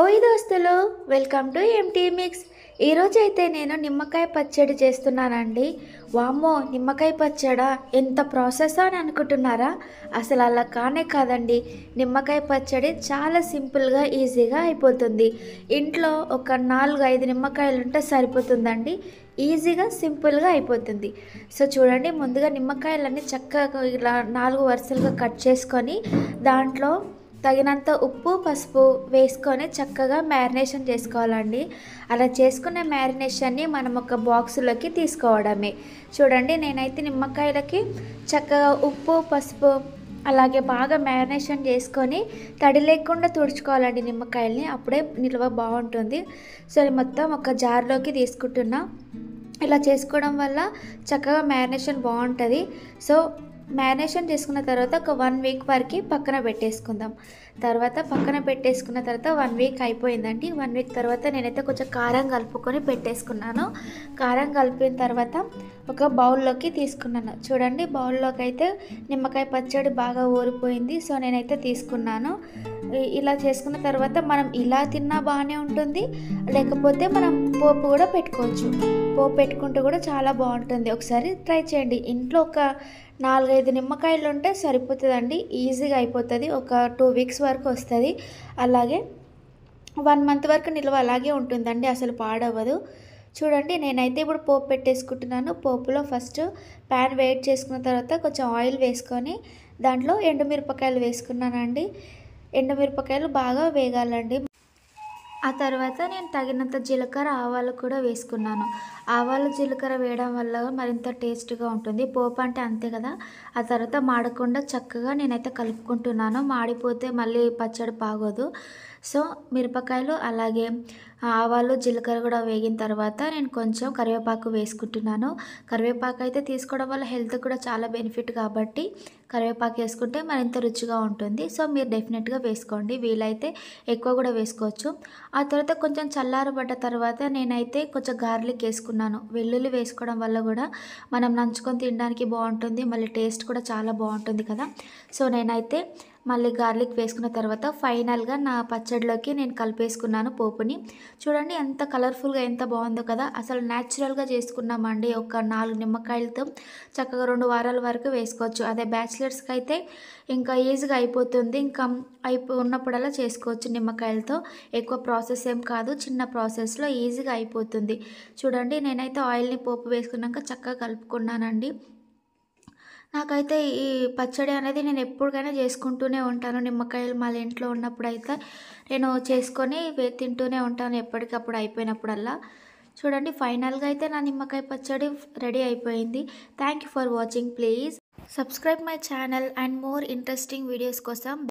ఓయ్ దోస్తులు, welcome to empty mix. ఈరోజు అయితే నేను నిమ్మకాయ పచ్చడి చేస్తున్నానండి. వామ్మో, నిమ్మకాయ పచ్చడా ఎంత ప్రాసెస్ అని అనుకుంటున్నారా? అసలు అలా కానే కాదండి. నిమ్మకాయ పచ్చడి చాలా సింపుల్గా ఈజీగా అయిపోతుంది. ఇంట్లో ఒక 4-5 నిమ్మకాయలు ఉంటే సరిపోతుందండి. ఈజీగా సింపుల్గా అయిపోతుంది. సో చూడండి, ముందుగా నిమ్మకాయలన్నీ చక్కగా ఇలా 4 వరుసలుగా కట్ చేసుకొని దాంట్లో తగినంత ఉప్పు పసుపు వేసుకొని చక్కగా మ్యారినేషన్ చేసుకోవాలండి. అలా చేసుకున్న మ్యారినేషన్ని మనం ఒక బాక్సులోకి తీసుకోవడమే. చూడండి, నేనైతే నిమ్మకాయలకి చక్కగా ఉప్పు పసుపు అలాగే బాగా మ్యారినేషన్ చేసుకొని తడి లేకుండా తుడుచుకోవాలండి నిమ్మకాయల్ని. అప్పుడే నిల్వ బాగుంటుంది. సో మొత్తం ఒక జార్లోకి తీసుకుంటున్నా. ఇలా చేసుకోవడం వల్ల చక్కగా మ్యారినేషన్ బాగుంటుంది. సో మ్యారినేషన్ చేసుకున్న తర్వాత ఒక 1 వీక్ వరకు పక్కన పెట్టేసుకుందాం. పక్కన పెట్టేసుకున్న తర్వాత 1 వీక్ అయిపోయిందండి. 1 వీక్ తర్వాత నేనైతే కొంచెం కారం కలుపుకొని పెట్టేసుకున్నాను. కారం కలిపిన తర్వాత ఒక బౌల్లోకి తీసుకున్నాను. చూడండి, బౌల్లోకి అయితే నిమ్మకాయ పచ్చడి బాగా ఊరిపోయింది. సో నేనైతే తీసుకున్నాను. ఇలా చేసుకున్న తర్వాత మనం ఇలా తిన్నా బాగానే ఉంటుంది, లేకపోతే మనం పోపు కూడా పెట్టుకోవచ్చు. పోపు పెట్టుకుంటూ కూడా చాలా బాగుంటుంది. ఒకసారి ట్రై చేయండి. ఇంట్లో ఒక 4-5 నిమ్మకాయలు ఉంటే సరిపోతుందండి. ఈజీగా అయిపోతుంది. ఒక 2 వీక్స్ వరకు వస్తుంది. అలాగే 1 మంత్ వరకు నిల్వ అలాగే ఉంటుందండి, అసలు పాడవదు. చూడండి, నేనైతే ఇప్పుడు పోపు పెట్టేసుకుంటున్నాను. పోపులో ఫస్ట్ ప్యాన్ వేడి చేసుకున్న తర్వాత కొంచెం ఆయిల్ వేసుకొని దాంట్లో ఎండుమిరపకాయలు వేసుకున్నానండి. ఎండుమిరపకాయలు బాగా వేగాలండి. ఆ తర్వాత నేను తగినంత జీలకర్ర ఆవాలు కూడా వేసుకున్నాను. ఆవాలు జీలకర్ర వేయడం వల్ల మరింత టేస్ట్గా ఉంటుంది. పోపు అంటే అంతే కదా. ఆ తర్వాత మాడకుండా చక్కగా నేనైతే కలుపుకుంటున్నాను. మాడిపోతే మళ్ళీ పచ్చడి బాగోదు. సో మిరపకాయలు అలాగే ఆవాలు జీలకర్ర కూడా వేగిన తర్వాత నేను కొంచెం కరివేపాకు వేసుకుంటున్నాను. కరివేపాకు అయితే తీసుకోవడం వల్ల హెల్త్ కూడా చాలా బెనిఫిట్ కాబట్టి కరివేపాకు వేసుకుంటే మరింత రుచిగా ఉంటుంది. సో మీరు డెఫినెట్గా వేసుకోండి. వీలైతే ఎక్కువ కూడా వేసుకోవచ్చు. ఆ తర్వాత కొంచెం చల్లారబడ్డ తర్వాత నేనైతే కొంచెం గార్లిక్ వేసుకున్నాను. వెల్లుల్లి వేసుకోవడం వల్ల కూడా మనం నంచుకొని తినడానికి బాగుంటుంది. మళ్ళీ టేస్ట్ కూడా చాలా బాగుంటుంది కదా. సో నేనైతే మళ్ళీ గార్లిక్ వేసుకున్న తర్వాత ఫైనల్గా నా పచ్చడిలోకి నేను కలిపేసుకున్నాను పోపుని. చూడండి ఎంత కలర్ఫుల్గా ఎంత బాగుందో కదా. అసలు న్యాచురల్గా చేసుకున్నామండి. ఒక 4 నిమ్మకాయలతో చక్కగా 2 వారాల వరకు వేసుకోవచ్చు. అదే బ్యాచిలర్స్కి అయితే ఇంకా ఈజీగా అయిపోతుంది. ఇంకా ఉన్నప్పుడల్లా చేసుకోవచ్చు నిమ్మకాయలతో. ఎక్కువ ప్రాసెస్ ఏం కాదు, చిన్న ప్రాసెస్లో ఈజీగా అయిపోతుంది. చూడండి, నేనైతే ఆయిల్ని పోపు వేసుకున్నాక చక్కగా కలుపుకున్నానండి. నాకైతే ఈ పచ్చడి అనేది నేను ఎప్పటికైనా చేసుకుంటూనే ఉంటాను. నిమ్మకాయలు మా ఇంట్లో ఉన్నప్పుడైతే నేను చేసుకొని తింటూనే ఉంటాను ఎప్పటికప్పుడు అయిపోయినప్పుడల్లా. చూడండి, ఫైనల్గా అయితే నా నిమ్మకాయ పచ్చడి రెడీ అయిపోయింది. Thank you for watching. Please subscribe my channel and more interesting videos కోసం